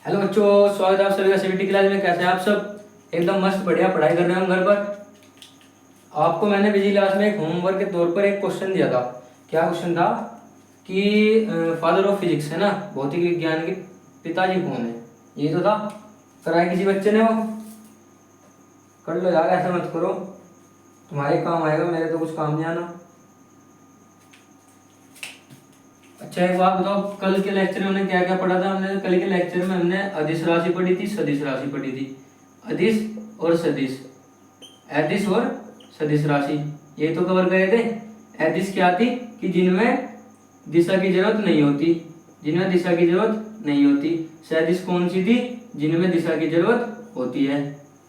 Hello बच्चों, स्वागत है आप सभी का सीबीटी क्लास में। कैसे हैं आप सब? एकदम मस्त बढ़िया पढ़ाई कर रहे हैं हम घर पर। आपको मैंने बिजी क्लास में एक होमवर्क के तौर पर एक क्वेश्चन दिया था। क्या क्वेश्चन था कि फादर ऑफ फिजिक्स है ना, भौतिक विज्ञान के पिताजी कौन है, यही तो था। कराया किसी बच्चे ने वो? कर लो यार, ऐसा मत करो, तुम्हारे काम आएगा, मेरे तो कुछ काम नहीं आना। अच्छा एक बात बताओ, कल के लेक्चर में हमने क्या क्या पढ़ा था? हमने कल के लेक्चर में हमने अदिश राशि पढ़ी थी, सदिश राशि पढ़ी थी। अदिश और सदिश, एदिश और सदिश राशि, ये तो कवर गए थे। एदिश क्या थी कि जिनमें दिशा की जरूरत नहीं होती, जिनमें दिशा की जरूरत नहीं होती। सदिश कौन सी थी? जिनमें दिशा की जरूरत होती है।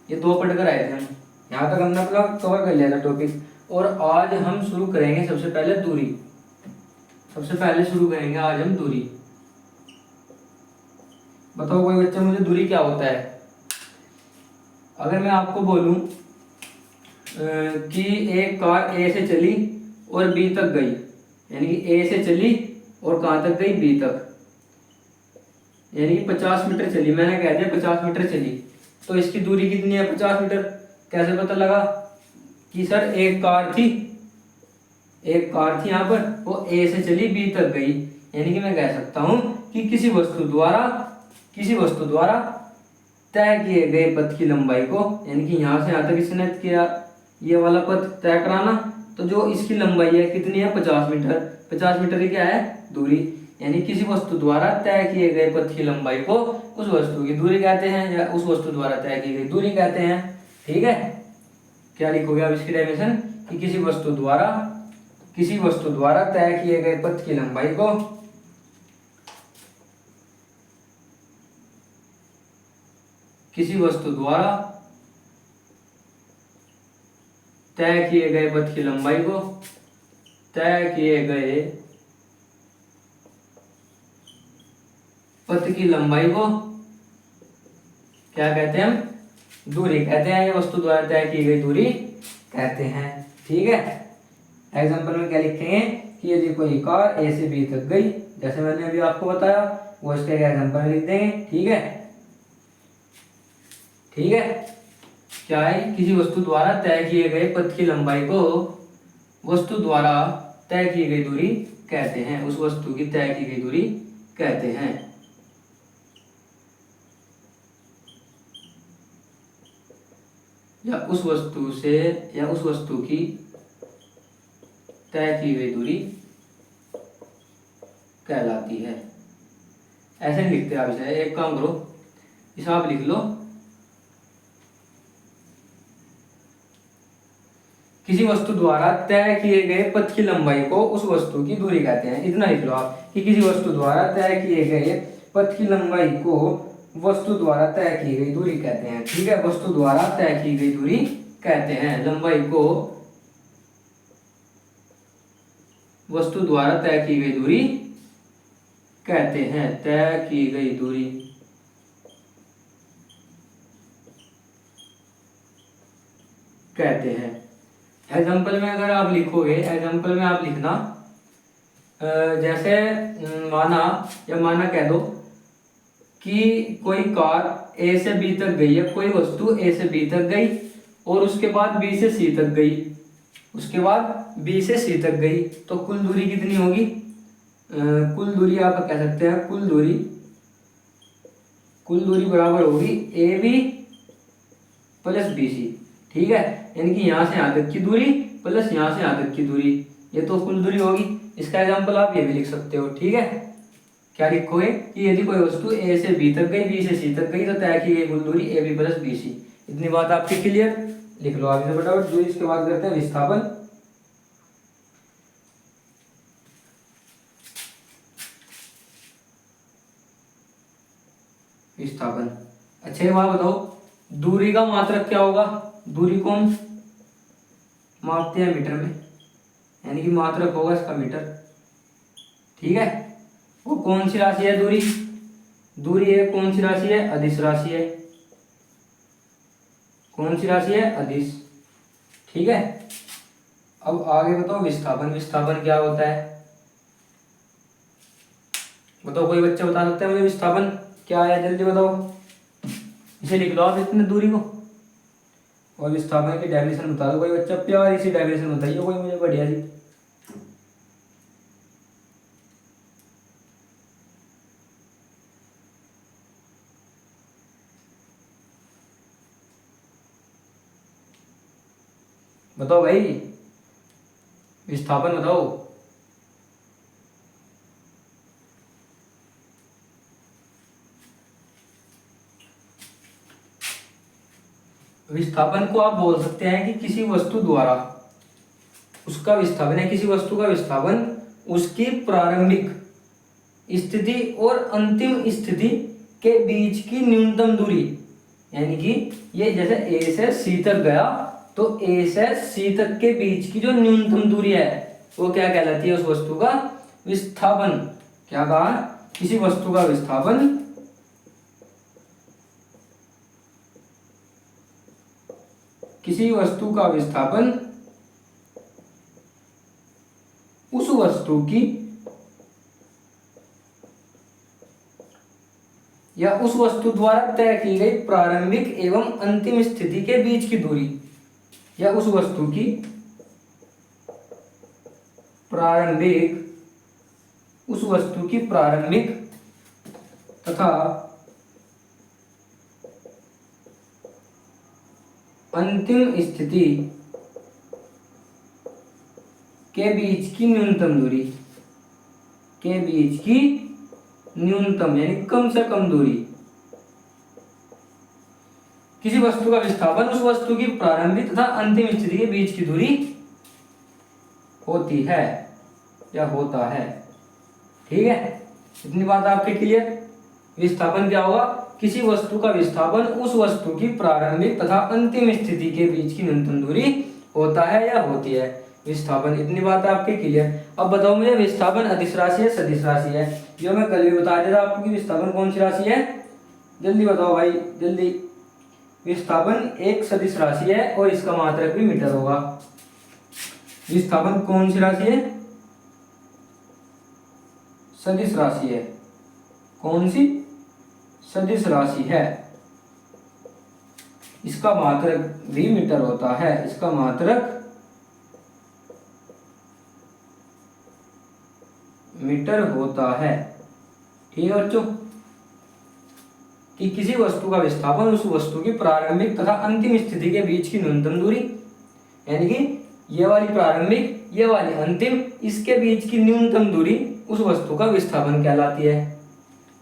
ये दो पढ़ कर आए थे हम। यहाँ तक हमने अपना कवर कर लिया था टॉपिक। और आज हम शुरू करेंगे सबसे पहले दूरी। सबसे पहले शुरू करेंगे आज हम दूरी। बताओ कोई बच्चा मुझे दूरी क्या होता है? अगर मैं आपको बोलूं कि एक कार ए से चली और बी तक गई, यानी कि ए से चली और कहाँ तक गई? बी तक, यानी कि 50 मीटर चली। मैंने कह दिया 50 मीटर चली, तो इसकी दूरी कितनी है? 50 मीटर। कैसे पता लगा? कि सर एक कार थी, एक कार थी यहाँ पर, वो ए से चली बी तक गई, यानी कि मैं कह सकता हूँ कि किसी वस्तु द्वारा तय किए गए पथ की लंबाई को, यानी कि यहाँ से यहाँ तक इसने किया ये वाला पथ तय कराना, तो जो इसकी लंबाई है कितनी है? 50 मीटर। 50 मीटर की क्या है? दूरी। यानी किसी वस्तु द्वारा तय किए गए पथ की लंबाई को उस वस्तु की दूरी कहते हैं, या उस वस्तु द्वारा तय की गई दूरी कहते हैं। ठीक है, क्या लिखोगे आप इसकी डेफिनेशन? कि किसी वस्तु द्वारा तय किए गए पथ की लंबाई को किसी वस्तु द्वारा तय किए गए पथ की लंबाई को तय किए गए पथ की लंबाई को क्या कहते हैं? हम दूरी कहते हैं, या वस्तु द्वारा तय की गई दूरी कहते हैं। ठीक है, एग्जाम्पल में क्या लिखेंगे कि यदि कोई कार ए से बी तक गई, जैसे मैंने अभी आपको बताया, वो इसका एग्जाम्पल लिख देंगे। ठीक है, ठीक है। क्या है? किसी वस्तु द्वारा तय किए गए पथ की लंबाई को वस्तु द्वारा तय की गई दूरी कहते हैं, उस वस्तु की तय की गई दूरी कहते हैं। या उस वस्तु की तय की गई दूरी कहलाती है। ऐसे नहीं लिखते आप इसे, एक काम करो, इसे आप लिख लो, किसी वस्तु द्वारा तय किए गए पथ की लंबाई को उस वस्तु की दूरी कहते हैं। इतना लिख लो आप कि किसी वस्तु द्वारा तय किए गए पथ की लंबाई को वस्तु द्वारा तय की गई दूरी कहते हैं। ठीक है, वस्तु द्वारा तय की गई दूरी कहते हैं, लंबाई को वस्तु द्वारा तय की गई दूरी कहते हैं, तय की गई दूरी कहते हैं। एग्जाम्पल में अगर आप लिखोगे, एग्जाम्पल में आप लिखना जैसे माना कह दो कि कोई कार ए से बी तक गई है, कोई वस्तु ए से बी तक गई और उसके बाद बी से सी तक गई, उसके बाद बी से सी तक गई, तो कुल दूरी कितनी होगी? कुल दूरी आप कह सकते हैं, कुल दूरी बराबर होगी A B plus B C. ठीक है, यानी कि यहाँ से यहाँ तक की दूरी प्लस यहाँ से यहाँ तक की दूरी, ये तो कुल दूरी होगी। इसका एग्जाम्पल आप ये भी लिख सकते हो। ठीक है, क्या लिखोगे कि यदि कोई वस्तु ए से बी तक गई, बी से सी तक गई, तो तय की गई कुल दूरी A B plus B C. इतनी बात आपकी क्लियर? लिख लो आप इसे फटाफट। जो इसके बाद करते हैं विस्थापन। विस्थापन, अच्छा ये बात बताओ, दूरी का मात्रक क्या होगा? दूरी को हम मापते हैं मीटर में, यानी कि मात्रक होगा इसका मीटर। ठीक है, वो कौन सी राशि है? दूरी है, कौन सी राशि है? अदिश राशि है। कौन सी राशि है? अदिश। ठीक है, अब आगे बताओ विस्थापन। विस्थापन क्या होता है? बताओ, कोई बच्चा बता सकता है मुझे विस्थापन क्या आया जल्दी बताओ। इसे लिख लो आप इतने दूरी को, और विस्थापन की डेफिनेशन बता दो कोई बच्चा, प्यारी सी डेफिनेशन बताइए कोई मुझे बढ़िया सी। बताओ भाई, विस्थापन बताओ। विस्थापन को आप बोल सकते हैं कि किसी वस्तु द्वारा उसका विस्थापन है, किसी वस्तु का विस्थापन उसकी प्रारंभिक स्थिति और अंतिम स्थिति के बीच की न्यूनतम दूरी। यानी कि ये जैसे ए से सी तक गया, तो ए से सी तक के बीच की जो न्यूनतम दूरी है वो क्या कहलाती है, उस वस्तु का विस्थापन। क्या कहा, किसी वस्तु का विस्थापन किसी वस्तु का विस्थापन उस वस्तु की या उस वस्तु द्वारा तय की गई प्रारंभिक एवं अंतिम स्थिति के बीच की दूरी, या उस वस्तु की प्रारंभिक तथा अंतिम स्थिति के बीच की न्यूनतम दूरी, के बीच की न्यूनतम यानी कम से कम दूरी। किसी वस्तु का विस्थापन उस वस्तु की प्रारंभिक तथा अंतिम स्थिति के बीच की दूरी होती है या होता है। ठीक है, इतनी बात आपके क्लियर। विस्थापन क्या होगा, किसी वस्तु का विस्थापन उस वस्तु की प्रारंभिक तथा अंतिम स्थिति के बीच की न्यूनतम दूरी होता है या होती है, विस्थापन। इतनी बात आपके क्लियर। अब बताओ मुझे, विस्थापन अदिश राशि है सदिश राशि है? जो मैं कल भी बता दिया था आपको कि विस्थापन कौन सी राशि है, जल्दी बताओ भाई जल्दी। विस्थापन एक सदिश राशि है और इसका मात्रक भी मीटर होगा। विस्थापन कौन सी राशि है, सदिश राशि है। कौन सी, सदिश राशि है। इसका मात्रक भी मीटर होता है, इसका मात्रक मीटर होता है। ठीक है बच्चों, कि किसी वस्तु का विस्थापन उस वस्तु की प्रारंभिक तथा अंतिम स्थिति के बीच की न्यूनतम दूरी, यानी कि ये वाली प्रारंभिक ये वाली अंतिम, इसके बीच की न्यूनतम दूरी उस वस्तु का विस्थापन कहलाती है।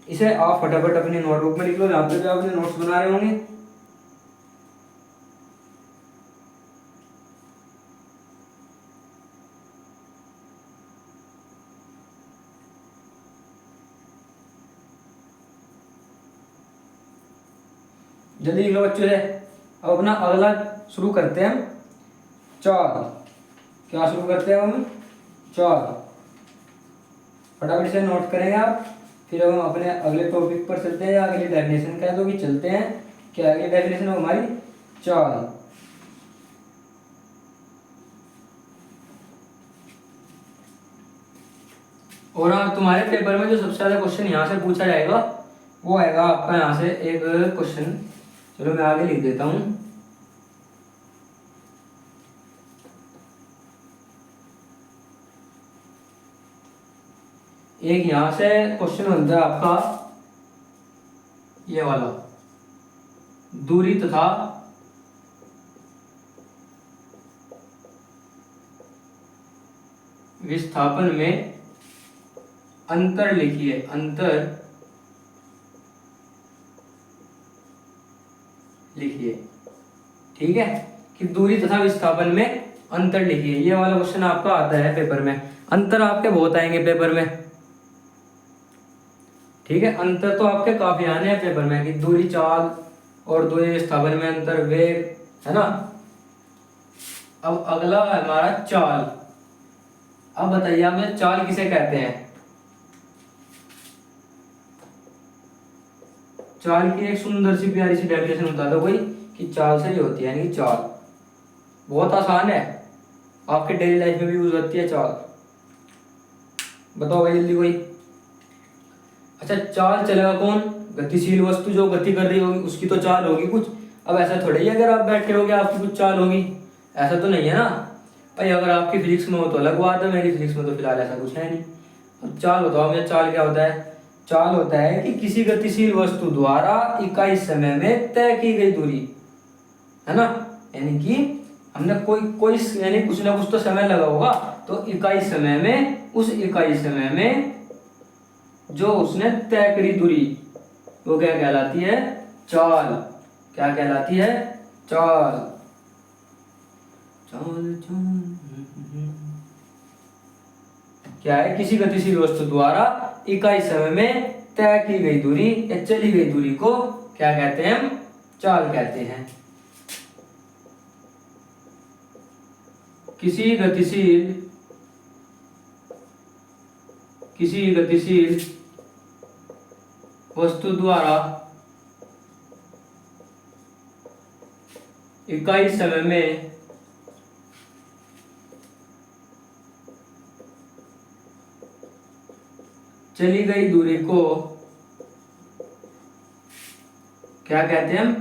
इसे आप फटाफट अपने नोटबुक में लिख लो, जहां पे भी आपने नोट्स बना रहे होंगे। जल्दी लिख लो बच्चों से। अब अपना अगला शुरू करते हैं, चाल। क्या शुरू करते हैं हम, चाल। फटाफट से नोट करेंगे आप, फिर हम अपने अगले टॉपिक पर चलते हैं, या अगली डेफिनेशन कह दो कि चलते हैं। क्या अगली डेफिनेशन है हमारी, चाल। और हाँ, तुम्हारे पेपर में जो सबसे ज्यादा क्वेश्चन यहाँ से पूछा जाएगा वो आएगा आपका यहाँ से एक क्वेश्चन। चलो मैं आगे लिख देता हूं। एक यहां से क्वेश्चन बनता है आपका ये वाला, दूरी तथा विस्थापन में अंतर लिखिए। अंतर लिखिए। ठीक है, कि दूरी तथा विस्थापन में अंतर लिखिए। ये वाला क्वेश्चन आपका आता है पेपर में। अंतर आपके बहुत आएंगे पेपर में। ठीक है, अंतर तो आपके काफी आने हैं पेपर में, कि दूरी चाल और दूरी विस्थापन में अंतर, वेग, है ना। अब अगला है हमारा चाल। अब बताइए हमें चाल किसे कहते हैं। चाल की एक सुंदर सी प्यारी सी डेफिनेशन बता दो कोई, कि चाल से ही होती है। यानी कि चाल बहुत आसान है, आपके डेली लाइफ में भी यूज होती है चाल। बताओ भाई जल्दी कोई। अच्छा, चाल चलेगा कौन, गतिशील वस्तु जो गति कर रही होगी उसकी तो चाल होगी कुछ। अब ऐसा थोड़ा ही अगर आप बैठे होगे आपकी कुछ चाल होगी, ऐसा तो नहीं है ना भाई। अगर आपकी फिजिक्स में हो तो अलग बात है, मेरी फिजिक्स में तो फिलहाल ऐसा कुछ है नहीं। अब चाल बताओ मुझे, चाल क्या होता है? चाल होता है कि किसी गतिशील वस्तु द्वारा इकाई समय में तय की गई दूरी, है ना। यानी कि हमने कोई कोई यानी कुछ ना कुछ तो समय लगा होगा, तो इकाई समय में, उस इकाई समय में जो उसने तय करी दूरी वो क्या कहलाती है? चाल। क्या कहलाती है? चाल। चाल चाल क्या है? किसी गतिशील वस्तु द्वारा इकाई समय में तय की गई दूरी या चली गई दूरी को क्या कहते हैं? हम चाल कहते हैं। किसी गतिशील वस्तु द्वारा इकाई समय में चली गई दूरी को क्या कहते हैं? हम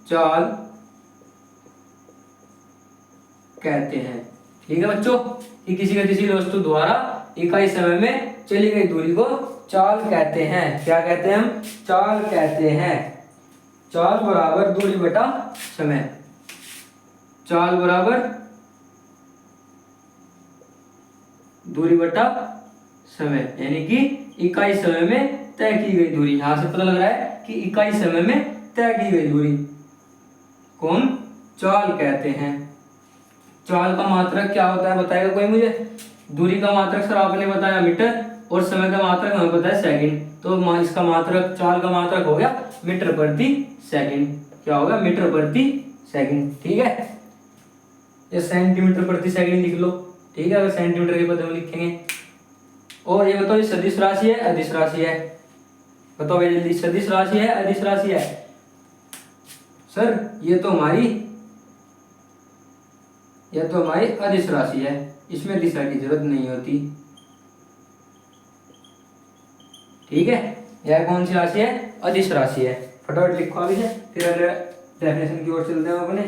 चाल कहते हैं। ठीक है बच्चों, कि किसी गतिशील वस्तु द्वारा इकाई समय में चली गई दूरी को चाल कहते हैं। क्या कहते हैं? हम चाल कहते हैं। चाल बराबर दूरी बटा समय। चाल बराबर दूरी बटा समय, यानी कि इकाई समय में तय की गई दूरी। यहां से पता लग रहा है कि इकाई समय में तय की गई दूरी कौन? चाल कहते हैं। चाल का मात्रक क्या होता है बताएगा कोई मुझे? दूरी का मात्रक सर आपने बताया मीटर, और समय का मात्रक हमें पता है सेकंड। तो इसका मात्रक, चाल का मात्रक हो गया मीटर प्रति सेकंड। क्या होगा? मीटर प्रति सेकंड। ठीक है, ये सेंटीमीटर प्रति सेकंड लिख लो। ठीक है, अगर सेंटीमीटर के पद में लिखेंगे। और ये बताओ, ये सदिश राशि है अदिश राशि है? बताओ ये जल्दी, सदिश राशि है अदिश राशि है? सर ये तो हमारी अदिश राशि है, इसमें दिशा की जरूरत नहीं होती। ठीक है, यह कौन सी राशि है? अदिश राशि है। फटाफट लिखो अभी से, फिर अगले डेफिनेशन की ओर चलते हैं अपने।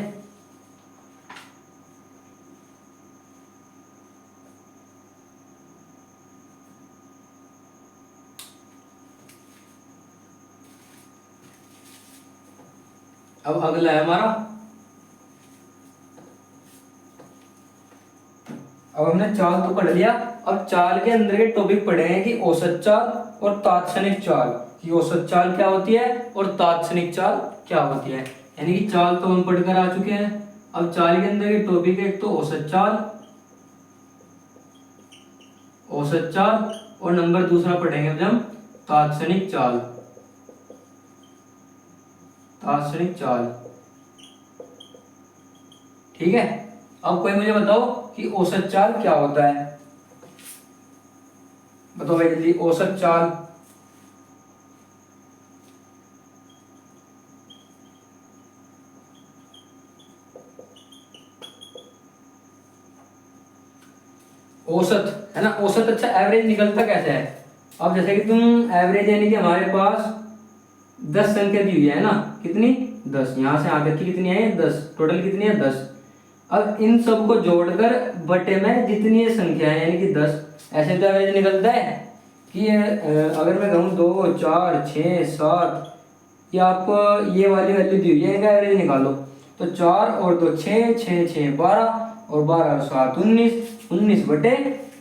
अब अगला है हमारा, अब हमने चाल तो पढ़ लिया। अब चाल के अंदर के टॉपिक पढ़े हैं कि औसत चाल और तात्क्षणिक चाल। कि औसत चाल क्या होती है और तात्क्षणिक चाल क्या होती है। यानी कि चाल तो हम पढ़कर आ चुके हैं। अब चाल के अंदर के टॉपिक है, एक तो औसत चाल, औसत चाल, और नंबर दूसरा पढ़ेंगे हम तात्क्षणिक चाल। तात्क्षणिक चाल। ठीक है, अब कोई मुझे बताओ कि औसत चाल क्या होता है? बताओ भाई जल्दी, औसत चाल। औसत है ना, औसत। अच्छा, एवरेज निकलता कैसे है? अब जैसे कि तुम एवरेज, यानी कि हमारे पास 10 संख्या दी हुई है ना, कितनी? 10। यहां से आगे की कितनी है? 10। टोटल कितनी है? 10। अब इन सब को जोड़कर बटे में जितनी संख्या है यानी कि 10, ऐसे तो एवरेज निकलता है कि अगर मैं कहूँ 2, 4, 6, 7, ये आपको ये वाली वैल्यू दी हुई है, इनका एवरेज निकालो। तो 4 और 2 6, 6 6 12, और 12 और 7 19, 19 बटे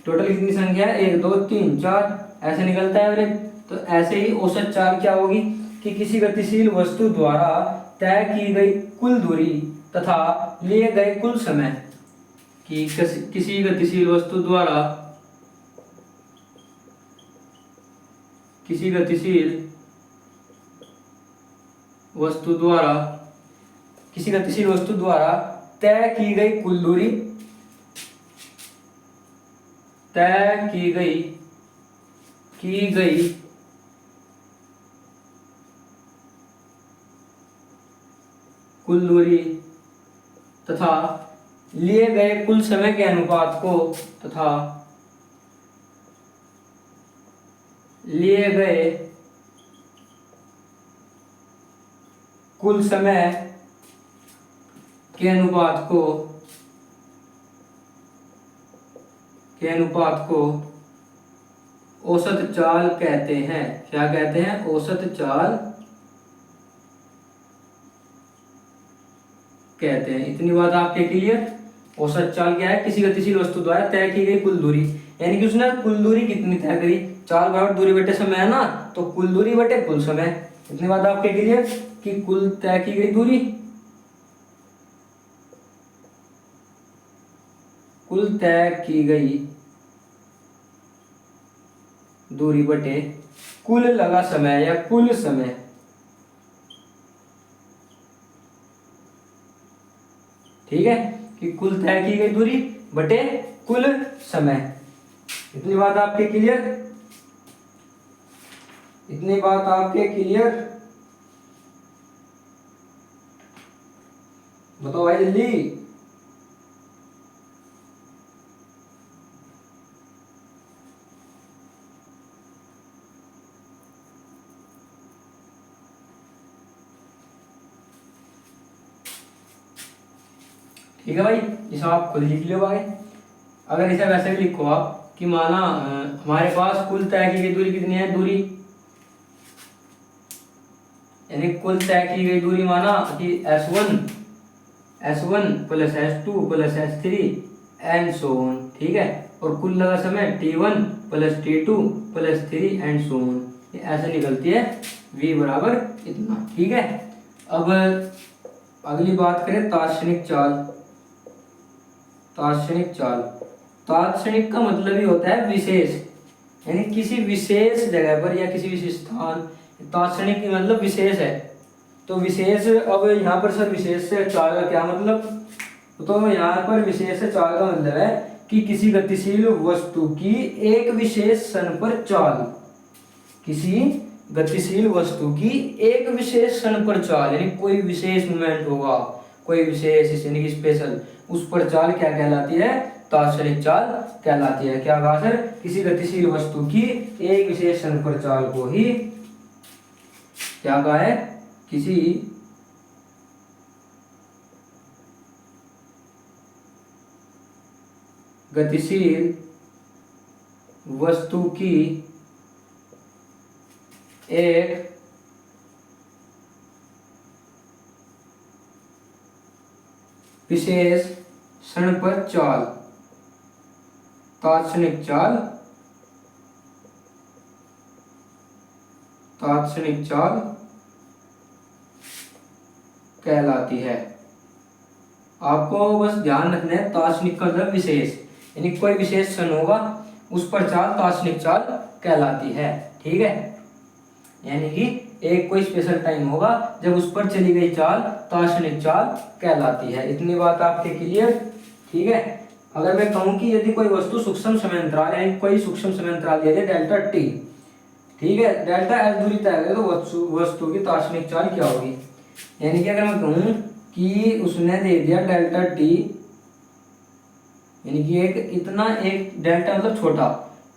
टोटल कितनी संख्या है? 1 2 3 4, ऐसे निकलता है एवरेज। तो ऐसे ही औसत चाल क्या होगी कि किसी गतिशील वस्तु द्वारा तय की गई कुल दूरी तथा लिए गए कुल समय। कि किसी गतिशील वस्तु द्वारा, किसी गतिशील वस्तु द्वारा, किसी गतिशील वस्तु द्वारा तय की गई कुल दूरी, तय की गई कुल दूरी तथा लिए गए कुल समय के अनुपात को, तथा लिए गए कुल समय के अनुपात को औसत चाल कहते हैं। क्या कहते हैं? औसत चाल कहते हैं। इतनी बात आपके क्लियर? औसत चाल क्या है? किसी गतिशील वस्तु द्वारा तय की गई कुल दूरी, यानी कि उसने कुल दूरी कितनी तय करी, चाल बराबर दूरी बटे समय है ना, तो कुल दूरी बटे कुल समय। इतनी बात आपके क्लियर कि कुल तय की गई दूरी, कुल तय की गई दूरी बटे कुल लगा समय या कुल समय। ठीक है, कि कुल तय की गई दूरी बटे कुल समय। इतनी बात आपके क्लियर? इतनी बात आपके क्लियर? बताओ भाई जल्दी। ठीक है भाई, इसे आप खुद लिख लो आगे। अगर इसे वैसे भी लिखो आप कि माना हमारे पास कुल तय की गई दूरी कितनी है, दूरी यानी कुल तय की गई दूरी माना कि S1 plus S2 plus S3 and so on. ठीक है, और कुल लगा समय T1 plus T2 plus 3 and so on. ये ऐसे निकलती है V बराबर इतना। ठीक है, अब अगली बात करें तात्क्षणिक चाल। तात्क्षणिक चाल, तात्क्षणिक का मतलब ही होता है विशेष, यानी किसी विशेष जगह पर या किसी विशेष स्थान। तात्क्षणिक की मतलब विशेष है, तो विशेष, अब यहाँ पर सर विशेष से चाल का क्या मतलब, तो यहाँ पर विशेष से चाल का मतलब है कि किसी गतिशील वस्तु की एक विशेष क्षण पर चाल, किसी गतिशील वस्तु की एक विशेष क्षण पर चाल, यानी कोई विशेष मोमेंट होगा, कोई विशेष यानी कि स्पेशल, उस पर चाल क्या कहलाती है? तात्क्षणिक चाल कहलाती है। क्या कहा सर? किसी गतिशील वस्तु की एक विशेष क्षण पर चाल को ही क्या कहा है? किसी गतिशील वस्तु की एक विशेष क्षण पर चाल, तात्क्षणिक चाल, तात्क्षणिक चाल कहलाती है। आपको बस ध्यान रखना है, तात्क्षणिक का मतलब विशेष, यानी कोई विशेष क्षण होगा उस पर चाल तात्क्षणिक चाल कहलाती है। ठीक है, यानी कि एक कोई स्पेशल टाइम होगा जब उस पर चली गई चाल तात्क्षणिक चाल कहलाती है। इतनी बात आपके क्लियर? ठीक है, अगर मैं कहूं कि यदि कोई वस्तु सूक्ष्म समय अंतराल यानी कोई सूक्ष्म समय अंतराल दिया जाए डेल्टा टी, ठीक है, डेल्टा एस दूरी तय करें, तो वस्तु की तात्क्षणिक चाल क्या होगी? यानी कि अगर मैं कहूं कि उसने दे दिया डेल्टा टी, यानी कि एक इतना, एक डेल्टा मतलब छोटा,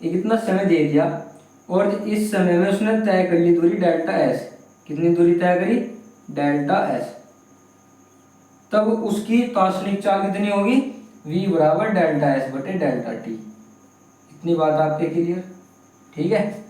एक इतना समय दे दिया, और इस समय में उसने तय कर ली दूरी डेल्टा एस। कितनी दूरी तय करी? Delta S. तब उसकी तात्क्षणिक चाल कितनी होगी? v बराबर डेल्टा एस बटे डेल्टा टी। इतनी बात आपके क्लियर? ठीक है,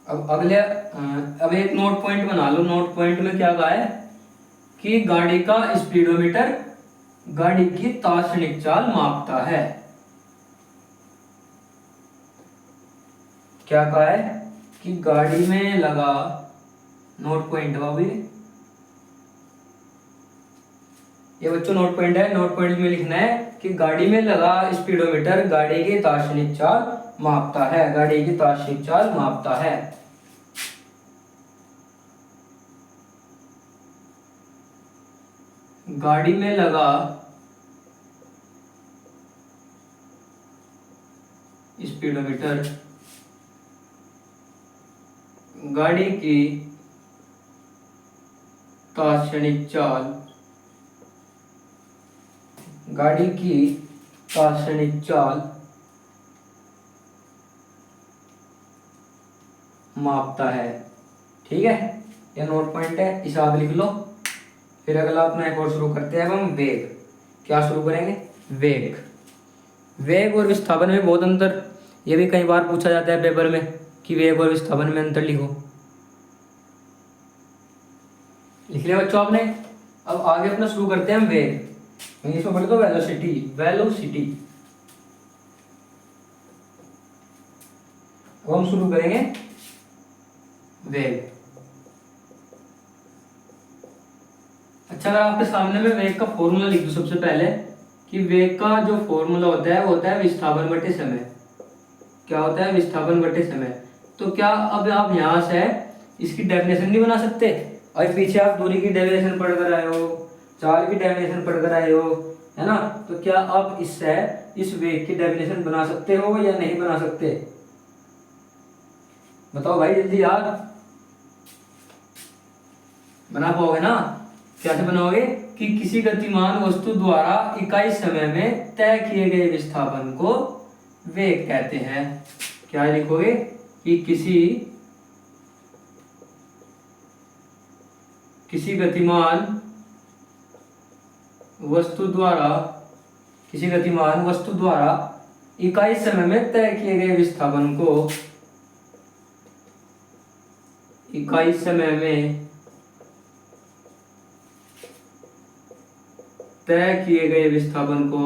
अब एक नोट पॉइंट बना लो। नोट पॉइंट में क्या कहा है कि गाड़ी का स्पीडोमीटर गाड़ी की तात्क्षणिक चाल मापता है। क्या कहा है कि गाड़ी में लगा, नोट पॉइंट बाबू ये बच्चों नोट पॉइंट है। नोट पॉइंट में लिखना है कि गाड़ी में लगा स्पीडोमीटर गाड़ी की तात्क्षणिक चाल मापता है, गाड़ी की तात्क्षणिक चाल मापता है। गाड़ी में लगा स्पीडोमीटर गाड़ी की तात्क्षणिक चाल, गाड़ी की दार्शनिक चाल मापता है। ठीक है, ये नोट पॉइंट है, इसे आप लिख लो। फिर अगला अपना एक और शुरू करते हैं अब हम वेग। क्या शुरू करेंगे? वेग। वेग और विस्थापन में बहुत अंतर, ये भी कई बार पूछा जाता है पेपर में कि वेग और विस्थापन में अंतर लिखो। लिख लिया बच्चों आपने। अब आगे अपना शुरू करते हैं हम वेग। इंग्लिश में बोले तो वेलोसिटी, वेलोसिटी। अब हम शुरू करेंगे वेग। अच्छा, अगर आपके सामने में वेग का फॉर्मूला लिख दूं सबसे पहले, कि वेग का जो फॉर्मूला होता है वो होता है विस्थापन बटे समय। क्या होता है? विस्थापन बटे समय। तो क्या अब आप यहां से इसकी डेफिनेशन नहीं बना सकते? और पीछे आप दूरी की डेफिनेशन पढ़ कर आए हो, चाल की डेफिनेशन पढ़ कर आए हो, है ना? तो क्या आप इससे इस वेग की डेफिनेशन बना सकते हो या नहीं बना सकते? बताओ भाई जल्दी यार, बना पाओगे ना? कैसे बनाओगे? कि किसी गतिमान वस्तु द्वारा इकाई समय में तय किए गए विस्थापन को वेग कहते हैं। क्या लिखोगे? कि किसी गतिमान वस्तु द्वारा इकाई समय में तय किए गए विस्थापन को इकाई समय में तय किए गए विस्थापन को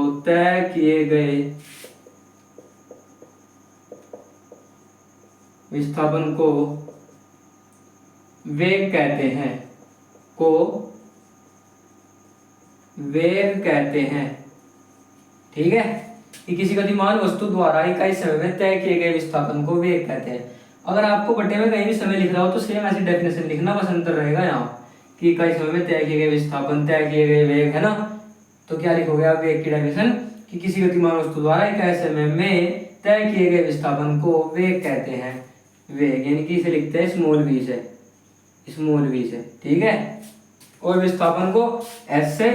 वेग कहते हैं। ठीक है, कि किसी गतिमान वस्तु द्वारा इकाई समय में तय किए गए विस्थापन को वेग कहते हैं। अगर आपको बटे में कहीं भी समय लिख रहा हो तो सेम ऐसी डेफिनेशन लिखना, बस अंतर रहेगा यहाँ कि इकाई समय में तय किए गए विस्थापन, तय किए गए वेग, है ना? तो क्या लिखोगे आप वेग की डेफिनेशन? कि किसी गतिमान वस्तु द्वारा इकाई समय में तय किए गए विस्थापन को वेग कहते हैं। वेग यानी कि इसे लिखते हैं स्मॉल वी से। ठीक है, और विस्थापन को एस से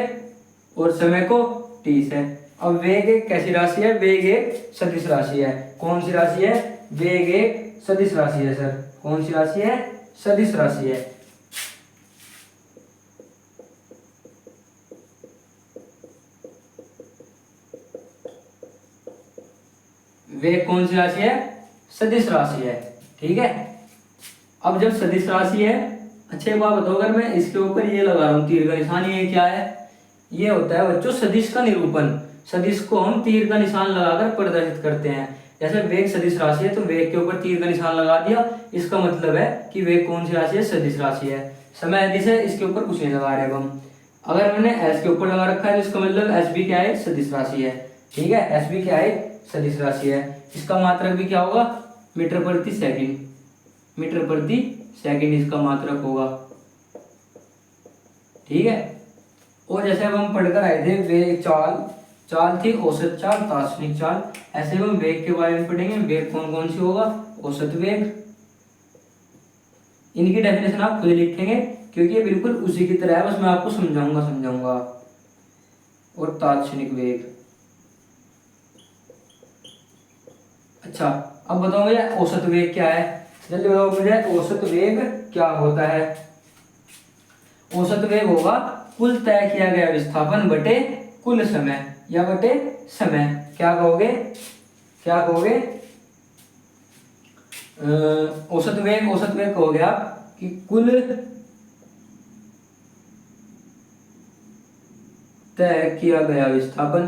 और समय को टी से। अब वेग एक कैसी राशि है? वेग एक सदिश राशि है। कौन सी राशि है? वेग एक सदिश राशि है सर। कौन सी राशि है? सदिश राशि है। वेग कौन सी राशि है? सदिश राशि है। ठीक है, अब जब सदिश राशि है, अच्छा एक बात बताओ, अगर मैं इसके ऊपर ये लगा रहा हूँ तीर का निशान, ये क्या है? ये होता है बच्चों सदिश का निरूपण। सदिश को हम तीर का निशान लगाकर प्रदर्शित करते हैं। जैसे वेग सदिश राशि है तो वेग के ऊपर तीर का निशान लगा दिया, इसका मतलब है कि वेग कौन सी राशि है? सदिश राशि है। समय अदिश है, इसके ऊपर कुछ नहीं लगा रहे हम। अगर मैंने एस के ऊपर लगा रखा है तो इसका मतलब एस भी क्या है? सदिश राशि है। ठीक है, एस भी क्या है? सदिश राशि है। इसका मात्रक भी क्या होगा? मीटर प्रति सेकंड इसका मात्रक होगा। ठीक है, और जैसे अब हम पढ़कर आए थे वेग चाल थी औसत चाल, दार्शनिक चाल। ऐसे हम वेग के बारे में पढ़ेंगे। वेग कौन कौन सी होगा? औसत वेग। इनकी डेफिनेशन आप खुद लिखेंगे क्योंकि ये बिल्कुल उसी की तरह है, बस मैं आपको समझाऊंगा। और तात्क्षणिक वेग। अच्छा, अब बताओ मुझे औसत वेग क्या है? जल्दी बताओ मुझे, औसत वेग क्या होता है? औसत वेग होगा कुल तय किया गया विस्थापन बटे कुल समय या बटे समय। क्या कहोगे? औसत वेग कहोगे आप कि कुल तय किया गया विस्थापन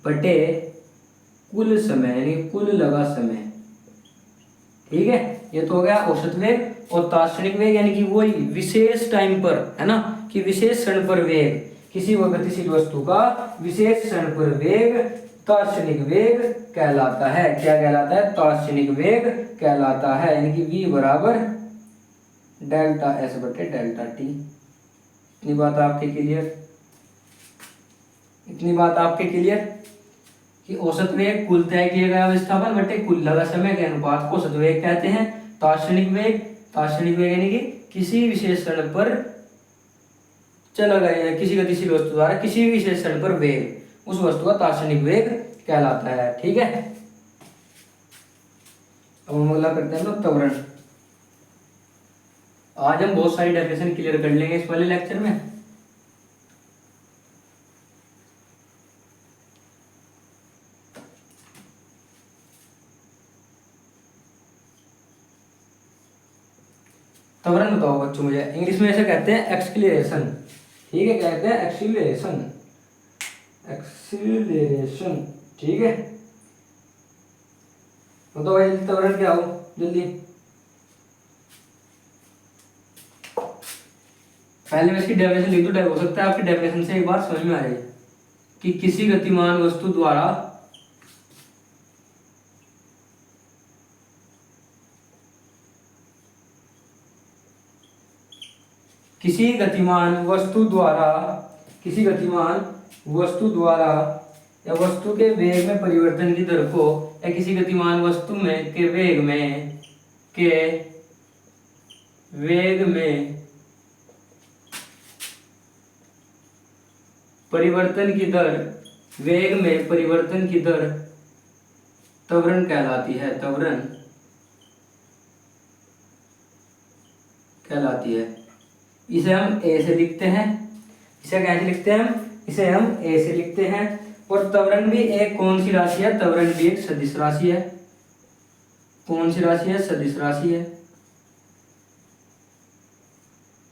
बटे कुल समय यानी कुल लगा समय। ठीक है, ये तो हो गया औसत वेग। और तात्क्षणिक वेग यानी कि वही विशेष टाइम पर, है ना, कि विशेष क्षण पर वेग, किसी गतिशील वस्तु का विशेष क्षण पर वेग तात्क्षणिक वेग कहलाता है। क्या कहलाता है? तात्क्षणिक वेग कहलाता है। यानी कि v बराबर डेल्टा एस बटे डेल्टा टी। इतनी बात आपके क्लियर कि औसत वेग कुल तय किया गया विस्थापन बटे कुल लगा समय के अनुपात को औसत वेग कहते हैं। तात्क्षणिक वेग यानी कि किसी विशेष क्षण पर चला गया किसी गतिशील वस्तु द्वारा किसी भी विशेष क्षण पर वेग, उस वस्तु का दार्शनिक वेग कहलाता है। ठीक है, अब हम अगला करते हैं लोग त्वरण। आज हम बहुत सारी डेफिनेशन क्लियर कर लेंगे इस वाले लेक्चर में। त्वरण बताओ बच्चों मुझे, इंग्लिश में ऐसे कहते हैं एक्सीलरेशन। ठीक है, कहते हैं एक्सीलरेशन, एक्सीलरेशन। ठीक है, बताओ भाई त्वरण क्या हो जल्दी। पहले मैं इसकी डेफिनेशन लिख दूं, हो सकता है आपकी डेफिनेशन से एक बार समझ में आ जाए कि किसी गतिमान वस्तु द्वारा किसी गतिमान वस्तु द्वारा किसी गतिमान वस्तु द्वारा या वस्तु के वेग में परिवर्तन की दर को, या किसी गतिमान वस्तु में के वेग में परिवर्तन की दर, वेग में परिवर्तन की दर त्वरण कहलाती है, त्वरण कहलाती है। इसे हम ए से लिखते हैं, इसे कैसे लिखते हैं हम, इसे हम ए से लिखते हैं। और त्वरण भी एक कौन सी राशि है, त्वरण भी एक सदिश राशि है। कौन सी राशि है, सदिश राशि है।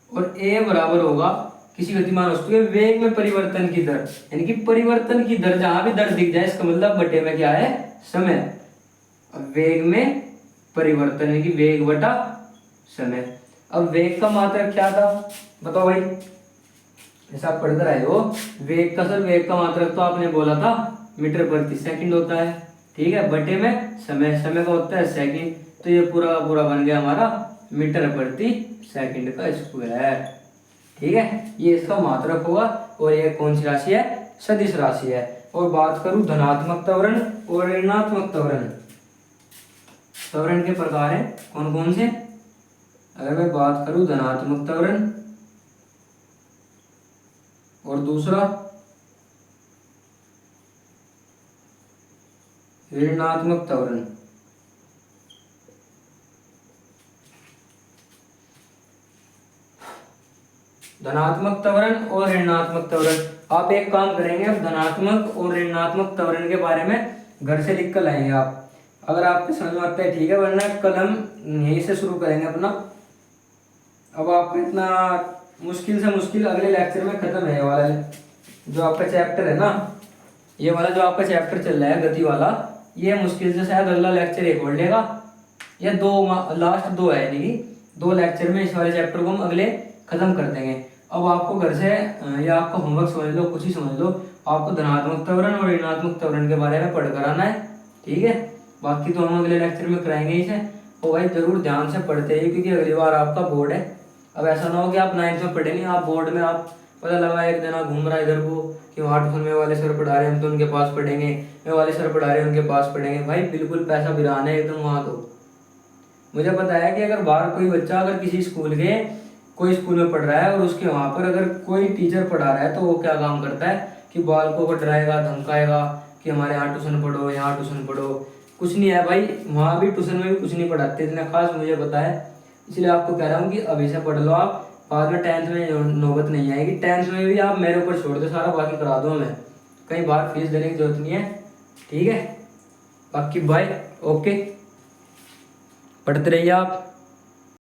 और ए बराबर होगा किसी गतिमान वस्तु के वेग में परिवर्तन की दर, यानी कि परिवर्तन की दर, जहां भी दर दिख जाए इसका मतलब बटे में क्या है, समय। अब वेग में परिवर्तन यानी कि वेग बटा समय। अब वेग का मात्रक क्या था बताओ भाई, ऐसा आप पढ़ते रहे हो। वेग का सर, वेग का मात्रक तो आपने बोला था मीटर प्रति सेकंड होता है। ठीक है, बटे में समय, समय का होता है सेकंड, तो ये पूरा पूरा बन गया हमारा मीटर प्रति सेकंड का स्क्वायर। ठीक है, ये इसका मात्रक होगा। और ये कौन सी राशि है, सदिश राशि है। और बात करूं धनात्मक त्वरण और ऋणात्मक त्वरण, त्वरण के प्रकार हैं कौन कौन से। अगर मैं बात करूं धनात्मक त्वरण और दूसरा ऋणात्मक त्वरण। धनात्मक त्वरण और ऋणात्मक त्वरण, आप एक काम करेंगे, अब धनात्मक और ऋणात्मक त्वरण के बारे में घर से लिख कर लाएंगे आप। अगर आपको समझ में आता है ठीक है, वरना कल हम यहीं से शुरू करेंगे अपना। अब आपका इतना मुश्किल से मुश्किल अगले लेक्चर में खत्म है ये वाला जो आपका चैप्टर है ना, ये वाला जो आपका चैप्टर चल रहा है गति वाला, ये मुश्किल से शायद अगला लेक्चर एक और लेगा या दो, लास्ट दो है, यानी कि 2 लेक्चर में इस वाले चैप्टर को हम अगले खत्म कर देंगे। अब आपको घर से या आपका होमवर्क समझ लो, कुछ ही समझ लो, आपको धनात्मक त्वरण और ऋणात्मक त्वरण के बारे में पढ़ कर आना है। ठीक है, बाकी तो हम अगले लेक्चर में कराएंगे इसे। और भाई जरूर ध्यान से पढ़ते रहिए, क्योंकि अगली बार आपका बोर्ड है। अब ऐसा ना हो कि आप 9th में पढ़े नहीं, आप बोर्ड में आप पता लगा एक जना घूम रहा है इधर को कि वहाँ ट्यूशन में वाले सर पढ़ा रहे हैं हम तो उनके पास पढ़ेंगे, मैं वाले सर पढ़ा रहे हैं उनके पास पढ़ेंगे। भाई बिल्कुल पैसा बिरान है एकदम वहाँ तो। मुझे पता है कि अगर बाहर कोई बच्चा अगर किसी स्कूल के कोई स्कूल में पढ़ रहा है और उसके वहाँ पर अगर कोई टीचर पढ़ा रहा है तो वो क्या काम करता है कि बालकों को डराएगा, धमकाएगा कि हमारे यहाँ ट्यूशन पढ़ो, यहाँ ट्यूशन पढ़ो। कुछ नहीं है भाई, वहाँ भी ट्यूशन में भी कुछ नहीं पढ़ाते, इतना खास मुझे पता है। इसलिए आपको कह रहा हूँ कि अभी से पढ़ लो आप, बाद में 10th में नौबत नहीं आएगी। 10th में भी आप मेरे ऊपर छोड़ दो सारा, बाकी करा दो मैं, कहीं बाहर फीस देने की जरूरत नहीं है। ठीक है, बाकी बाय, ओके, पढ़ते रहिए आप।